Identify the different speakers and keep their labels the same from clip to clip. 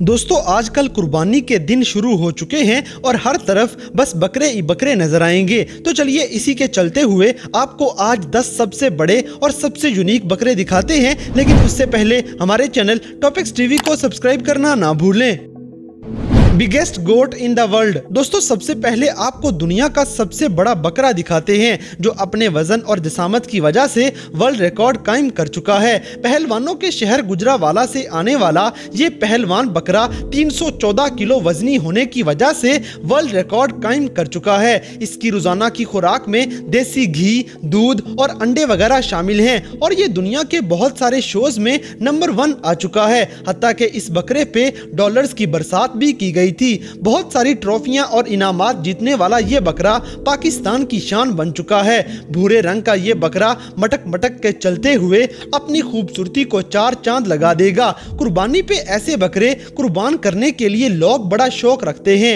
Speaker 1: दोस्तों आजकल कुर्बानी के दिन शुरू हो चुके हैं और हर तरफ बस बकरे ही बकरे नजर आएंगे। तो चलिए इसी के चलते हुए आपको आज 10 सबसे बड़े और सबसे यूनिक बकरे दिखाते हैं। लेकिन उससे पहले हमारे चैनल टॉपिक्स टीवी को सब्सक्राइब करना ना भूलें। Biggest GOAT in the world. दोस्तों सबसे पहले आपको दुनिया का सबसे बड़ा बकरा दिखाते हैं जो अपने वजन और जिसामत की वजह से वर्ल्ड रिकॉर्ड कायम कर चुका है। पहलवानों के शहर गुजरावाला से आने वाला ये पहलवान बकरा 314 किलो वजनी होने की वजह से वर्ल्ड रिकॉर्ड कायम कर चुका है। इसकी रोजाना की खुराक में देसी घी, दूध और अंडे वगैरह शामिल हैं और ये दुनिया के बहुत सारे शोज में नंबर 1 आ चुका है। हत्ता के इस बकरे पे डॉलर्स की बरसात भी की गई थी। बहुत सारी ट्रॉफियां और इनामात जीतने वाला ये बकरा पाकिस्तान की शान बन चुका है। भूरे रंग का ये बकरा मटक मटक के चलते हुए अपनी खूबसूरती को 4 चांद लगा देगा। कुर्बानी पे ऐसे बकरे कुर्बान करने के लिए लोग बड़ा शौक रखते हैं।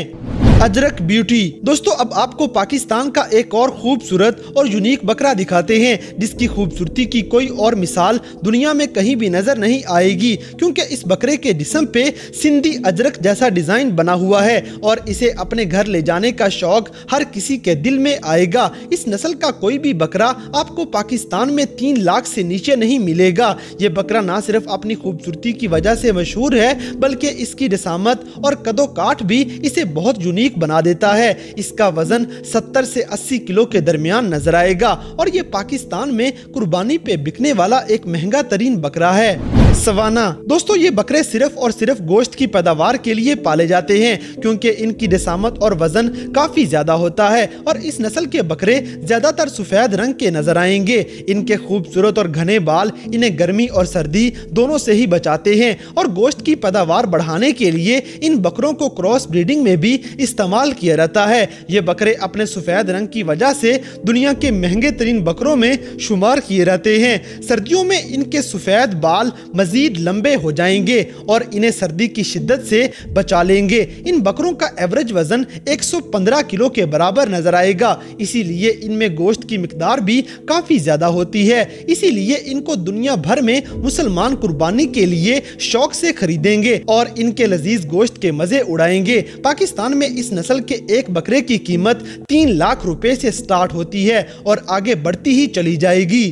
Speaker 1: अजरक ब्यूटी। दोस्तों अब आपको पाकिस्तान का एक और खूबसूरत और यूनिक बकरा दिखाते हैं जिसकी खूबसूरती की कोई और मिसाल दुनिया में कहीं भी नजर नहीं आएगी, क्योंकि इस बकरे के जिस्म पे सिंधी अजरक जैसा डिजाइन बना हुआ है और इसे अपने घर ले जाने का शौक हर किसी के दिल में आएगा। इस नस्ल का कोई भी बकरा आपको पाकिस्तान में 3 लाख से नीचे नहीं मिलेगा। ये बकरा ना सिर्फ अपनी खूबसूरती की वजह से मशहूर है बल्कि इसकी जिसामत और कदो काठ भी इसे बहुत यूनिक बना देता है। इसका वजन 70 से 80 किलो के दरमियान नजर आएगा और ये पाकिस्तान में कुर्बानी पे बिकने वाला एक महंगा तरीन बकरा है। सवाना। दोस्तों ये बकरे सिर्फ और सिर्फ गोश्त की पैदावार के लिए पाले जाते हैं क्योंकि इनकी जिसामत और वजन काफी ज्यादा होता है और इस नस्ल के बकरे ज्यादातर सफेद रंग के नजर आएंगे। इनके खूबसूरत और घने बाल इन्हें गर्मी और सर्दी दोनों से ही बचाते हैं और गोश्त की पैदावार बढ़ाने के लिए इन बकरों को क्रॉस ब्रीडिंग में भी इस्तेमाल किया जाता है। ये बकरे अपने सफेद रंग की वजह से दुनिया के महंगे तरीन बकरों में शुमार किए जाते हैं। सर्दियों में इनके सफेद बाल मजीद लंबे हो जाएंगे और इन्हें सर्दी की शिद्दत से बचा लेंगे। इन बकरों का एवरेज वजन 115 किलो के बराबर नजर आएगा, इसीलिए इनमें गोश्त की मिकदार भी काफी ज्यादा होती है। इसीलिए इनको दुनिया भर में मुसलमान कुर्बानी के लिए शौक से खरीदेंगे और इनके लजीज गोश्त के मजे उड़ाएंगे। पाकिस्तान में इस नस्ल के एक बकरे की कीमत 3 लाख रुपए से स्टार्ट होती है और आगे बढ़ती ही चली जाएगी।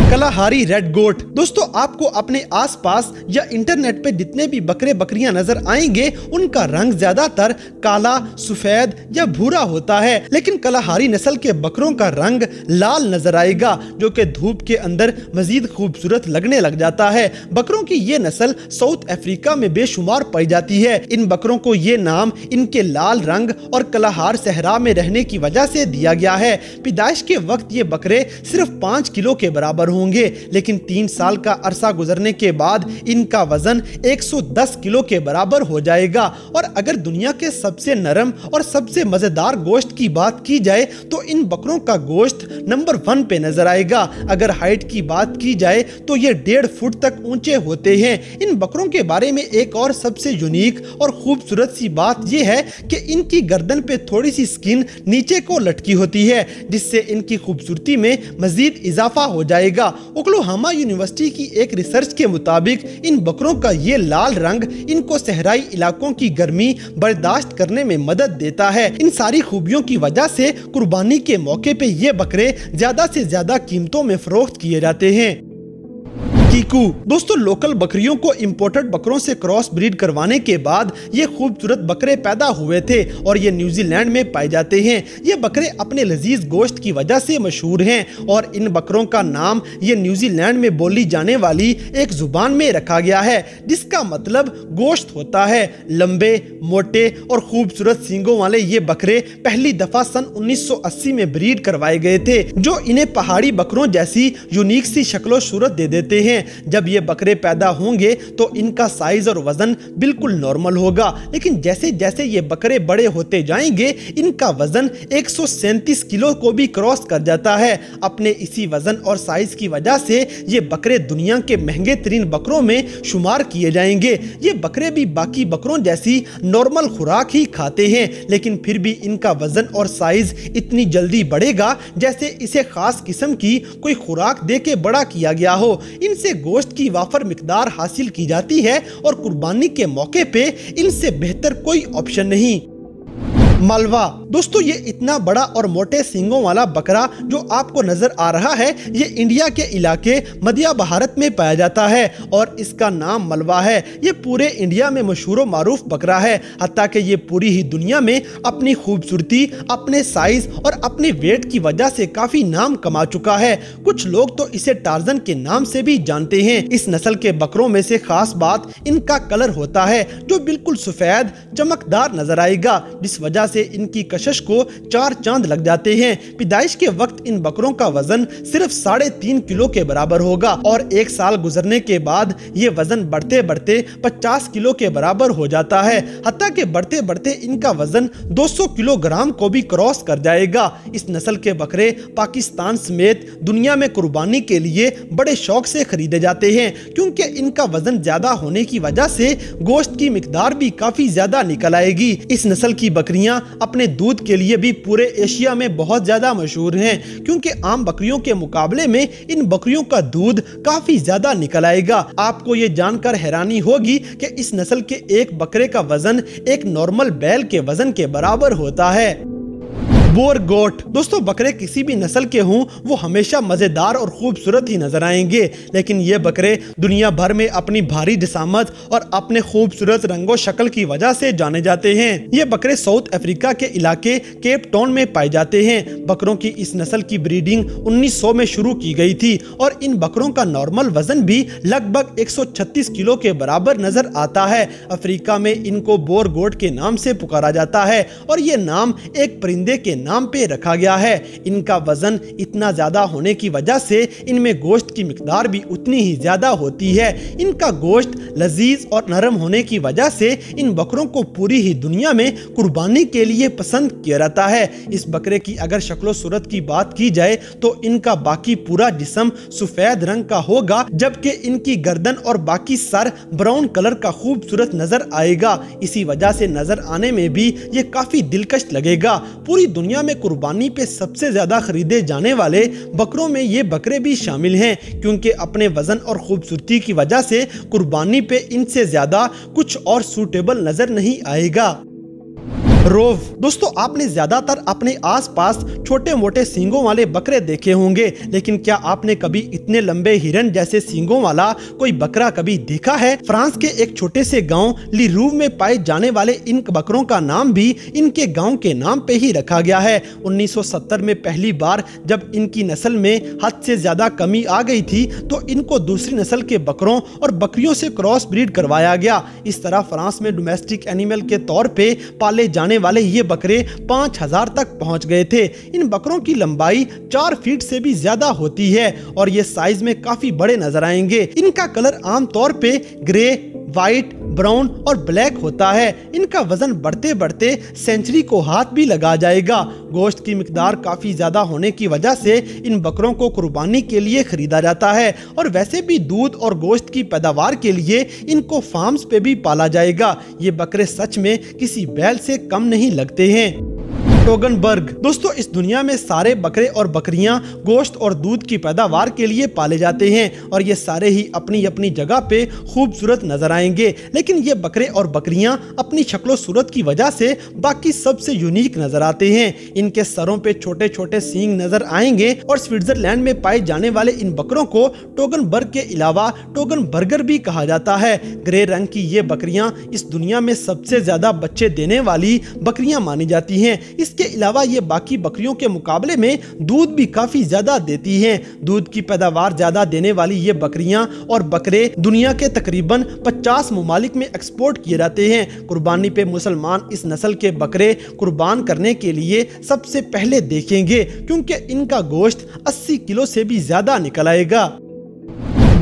Speaker 1: कलाहारी रेड गोट। दोस्तों आपको अपने आसपास या इंटरनेट पे जितने भी बकरे बकरियां नजर आएंगे उनका रंग ज्यादातर काला, सफेद या भूरा होता है, लेकिन कलाहारी नस्ल के बकरों का रंग लाल नजर आएगा जो कि धूप के अंदर मजीद खूबसूरत लगने लग जाता है। बकरों की ये नस्ल साउथ अफ्रीका में बेशुमार पाई जाती है। इन बकरों को ये नाम इनके लाल रंग और कलाहार सहरा में रहने की वजह से दिया गया है। पैदाइश के वक्त ये बकरे सिर्फ 5 किलो के बराबर होंगे, लेकिन 3 साल का अरसा गुजरने के बाद इनका वजन 110 किलो के बराबर हो जाएगा। और अगर दुनिया के सबसे नरम और सबसे मजेदार गोश्त की बात की जाए तो इन बकरों का गोश्त नंबर 1 पे नजर आएगा। अगर हाइट की बात की जाए तो ये 1.5 फुट तक ऊंचे होते हैं। इन बकरों के बारे में एक और सबसे यूनिक और खूबसूरत सी बात यह है कि इनकी गर्दन पे थोड़ी सी स्किन नीचे को लटकी होती है जिससे इनकी खूबसूरती में मजीद इजाफा हो जाएगा। ओक्लाहोमा यूनिवर्सिटी की एक रिसर्च के मुताबिक इन बकरों का ये लाल रंग इनको सहराई इलाकों की गर्मी बर्दाश्त करने में मदद देता है। इन सारी खूबियों की वजह से कुर्बानी के मौके पे ये बकरे ज्यादा से ज्यादा कीमतों में फरोख्त किए जाते हैं। कीकू। दोस्तों लोकल बकरियों को इंपोर्टेड बकरों से क्रॉस ब्रीड करवाने के बाद ये खूबसूरत बकरे पैदा हुए थे और ये न्यूजीलैंड में पाए जाते हैं। ये बकरे अपने लजीज गोश्त की वजह से मशहूर हैं और इन बकरों का नाम ये न्यूजीलैंड में बोली जाने वाली एक जुबान में रखा गया है जिसका मतलब गोश्त होता है। लंबे, मोटे और खूबसूरत सींगों वाले ये बकरे पहली दफा सन 1980 में ब्रीड करवाए गए थे जो इन्हें पहाड़ी बकरों जैसी यूनिक सी शक्लो सूरत दे देते हैं। जब ये बकरे पैदा होंगे तो इनका साइज और वजन बिल्कुल नॉर्मल होगा, लेकिन जैसे जैसे ये बकरे बड़े होते जाएंगे इनका वजन 137 किलो को भी क्रॉस कर जाता है। अपने इसी वजन और साइज की वजह से ये बकरे दुनिया के महंगे तरीन बकरों में शुमार किए जाएंगे। ये बकरे भी बाकी बकरों जैसी नॉर्मल खुराक ही खाते हैं, लेकिन फिर भी इनका वजन और साइज इतनी जल्दी बढ़ेगा जैसे इसे खास किस्म की कोई खुराक दे के बड़ा किया गया हो। इनसे इनसे गोश्त की वाफर मिकदार हासिल की जाती है और कुर्बानी के मौके पे इनसे बेहतर कोई ऑप्शन नहीं। मालवा दोस्तों, ये इतना बड़ा और मोटे सींगों वाला बकरा जो आपको नजर आ रहा है, ये इंडिया के इलाके मध्य भारत में पाया जाता है और इसका नाम मलवा है। ये पूरे इंडिया में मशहूर मारूफ बकरा है, हत्ता कि ये पूरी ही दुनिया में अपनी खूबसूरती, अपने साइज और अपने वेट की वजह से काफी नाम कमा चुका है। कुछ लोग तो इसे टार्जन के नाम से भी जानते हैं। इस नस्ल के बकरों में से खास बात इनका कलर होता है जो बिल्कुल सफेद चमकदार नजर आएगा, जिस वजह से इनकी कशिश को 4 चांद लग जाते हैं। पैदाइश के वक्त इन बकरों का वजन सिर्फ 3.5 किलो के बराबर होगा और 1 साल गुजरने के बाद ये वजन बढ़ते बढ़ते 50 किलो के बराबर हो जाता है। हत्ता कि बढ़ते बढ़ते इनका वजन 200 किलोग्राम को भी क्रॉस कर जाएगा। इस नस्ल के बकरे पाकिस्तान समेत दुनिया में कुर्बानी के लिए बड़े शौक से खरीदे जाते हैं, क्योंकि इनका वजन ज्यादा होने की वजह से गोश्त की मिकदार भी काफी ज्यादा निकल आएगी। इस नस्ल की बकरियां अपने दूध के लिए भी पूरे एशिया में बहुत ज्यादा मशहूर हैं, क्योंकि आम बकरियों के मुकाबले में इन बकरियों का दूध काफी ज्यादा निकल आएगा। आपको ये जानकर हैरानी होगी कि इस नस्ल के एक बकरे का वजन एक नॉर्मल बैल के वजन के बराबर होता है। बोर गोट दोस्तों, बकरे किसी भी नस्ल के हों वो हमेशा मजेदार और खूबसूरत ही नजर आएंगे, लेकिन ये बकरे दुनिया भर में अपनी भारी जिसामत और अपने खूबसूरत रंगो शक्ल की वजह से जाने जाते हैं। ये बकरे साउथ अफ्रीका के इलाके केप टाउन में पाए जाते हैं। बकरों की इस नस्ल की ब्रीडिंग 1900 में शुरू की गई थी और इन बकरों का नॉर्मल वजन भी लगभग 136 किलो के बराबर नजर आता है। अफ्रीका में इनको बोर गोट के नाम से पुकारा जाता है और ये नाम एक परिंदे के नाम पे रखा गया है। इनका वजन इतना ज्यादा होने की वजह से इनमें गोश्त की मिकदार भी उतनी ही ज्यादा होती है। इनका गोश्त लजीज और नरम होने की वजह से इन बकरों को पूरी ही दुनिया में कुर्बानी के लिए पसंद किया जाता है। इस बकरे की अगर शक्लो सूरत की बात की जाए तो इनका बाकी पूरा जिस्म सफेद रंग का होगा, जबकि इनकी गर्दन और बाकी सर ब्राउन कलर का खूबसूरत नजर आएगा। इसी वजह से नजर आने में भी ये काफी दिलकश लगेगा। पूरी दुनिया में कुर्बानी पे सबसे ज्यादा खरीदे जाने वाले बकरों में ये बकरे भी शामिल हैं, क्योंकि अपने वजन और खूबसूरती की वजह से कुर्बानी पे इनसे ज्यादा कुछ और सूटेबल नजर नहीं आएगा। रोव दोस्तों, आपने ज्यादातर अपने आसपास छोटे मोटे सींगों वाले बकरे देखे होंगे, लेकिन क्या आपने कभी इतने लंबे हिरन जैसे सींगों वाला कोई बकरा कभी देखा है? फ्रांस के एक छोटे से गांव लिरूव में पाए जाने वाले इन बकरों का नाम भी इनके गांव के नाम पे ही रखा गया है। 1970 में पहली बार जब इनकी नस्ल में हद से ज्यादा कमी आ गई थी तो इनको दूसरी नस्ल के बकरों और बकरियों से क्रॉस ब्रीड करवाया गया। इस तरह फ्रांस में डोमेस्टिक एनिमल के तौर पे पाले जाने वाले ये बकरे 5000 तक पहुंच गए थे। इन बकरों की लंबाई 4 फीट से भी ज्यादा होती है और ये साइज में काफी बड़े नजर आएंगे। इनका कलर आमतौर पे ग्रे, व्हाइट, ब्राउन और ब्लैक होता है। इनका वजन बढ़ते बढ़ते सेंचुरी को हाथ भी लगा जाएगा। गोश्त की मिकदार काफी ज्यादा होने की वजह से इन बकरों को कुर्बानी के लिए खरीदा जाता है और वैसे भी दूध और गोश्त की पैदावार के लिए इनको फार्म्स पे भी पाला जाएगा। ये बकरे सच में किसी बैल से कम नहीं लगते हैं। टोगनबर्ग दोस्तों, इस दुनिया में सारे बकरे और बकरियां गोश्त और दूध की पैदावार के लिए पाले जाते हैं और ये सारे ही अपनी अपनी जगह पे खूबसूरत नजर आएंगे, लेकिन ये बकरे और बकरियां अपनी शक्लो सूरत की वजह से बाकी सबसे यूनिक नजर आते हैं। इनके सरों पे छोटे छोटे सींग नजर आएंगे और स्विट्जरलैंड में पाए जाने वाले इन बकरों को टोगनबर्ग के अलावा टोगनबर्गर भी कहा जाता है। ग्रे रंग की ये बकरियां इस दुनिया में सबसे ज्यादा बच्चे देने वाली बकरियां मानी जाती हैं। इसके अलावा ये बाकी बकरियों के मुकाबले में दूध भी काफी ज्यादा देती हैं। दूध की पैदावार ज्यादा देने वाली ये बकरियां और बकरे दुनिया के तकरीबन 50 ममालिक में एक्सपोर्ट किए जाते हैं। कुर्बानी पे मुसलमान इस नस्ल के बकरे कुर्बान करने के लिए सबसे पहले देखेंगे, क्योंकि इनका गोश्त 80 किलो से भी ज्यादा निकल आएगा।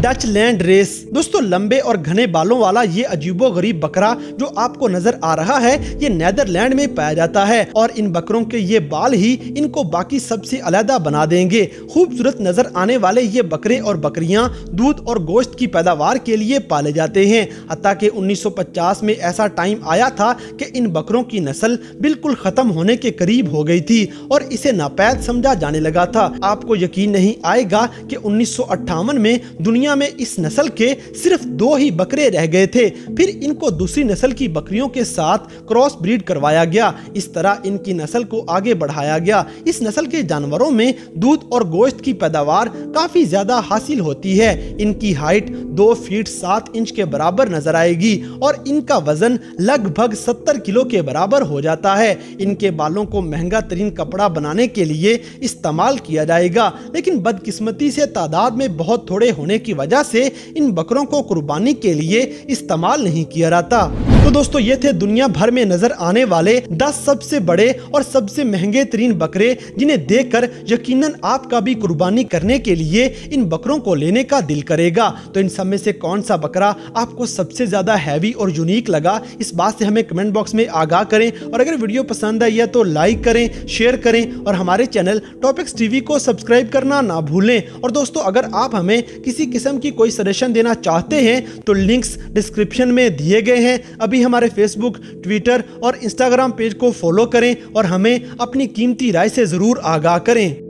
Speaker 1: डच लैंड रेस दोस्तों, लंबे और घने बालों वाला ये अजीबो गरीब बकरा जो आपको नजर आ रहा है ये नेदरलैंड में पाया जाता है और इन बकरों के ये बाल ही इनको बाकी सबसे अलग बना देंगे। खूबसूरत नजर आने वाले ये बकरे और बकरियां दूध और गोश्त की पैदावार के लिए पाले जाते हैं। हत्ता कि 1950 में ऐसा टाइम आया था कि इन बकरों की नस्ल बिल्कुल खत्म होने के करीब हो गई थी और इसे नापैद समझा जाने लगा था। आपको यकीन नहीं आएगा कि 1958 में दुनिया दुनिया में इस नस्ल के सिर्फ 2 ही बकरे रह गए थे। फिर इनको दूसरी नस्ल की बकरियों के साथ क्रॉस ब्रीड करवाया गया। इस तरह इनकी नस्ल को आगे बढ़ाया गया। इस नस्ल के जानवरों में दूध और गोश्त की पैदावार काफी ज्यादा हासिल होती है। इनकी हाइट 2 फीट 7 इंच के बराबर नजर आएगी और इनका वजन लगभग 70 किलो के बराबर हो जाता है। इनके बालों को महंगा तरीन कपड़ा बनाने के लिए इस्तेमाल किया जाएगा, लेकिन बदकिस्मती से तादाद में बहुत थोड़े होने की वजह से इन बकरों को कुर्बानी के लिए इस्तेमाल नहीं किया जाता। तो दोस्तों, ये थे दुनिया भर में नजर आने वाले 10 सबसे बड़े और सबसे महंगे तरीन बकरे, जिन्हें देखकर यकीनन आपका भी कुर्बानी करने के लिए इन बकरों को लेने का दिल करेगा। तो इन सब में से कौन सा बकरा आपको सबसे ज्यादा हैवी और यूनिक लगा, इस बात से हमें कमेंट बॉक्स में आगाह करें। और अगर वीडियो पसंद आई है तो लाइक करें, शेयर करें और हमारे चैनल टॉपिक्स टीवी को सब्सक्राइब करना ना भूलें। और दोस्तों, अगर आप हमें किसी किस्म की कोई सजेशन देना चाहते हैं तो लिंक्स डिस्क्रिप्शन में दिए गए हैं। अभी हमारे फेसबुक, ट्विटर और इंस्टाग्राम पेज को फॉलो करें और हमें अपनी कीमती राय से जरूर आगाह करें।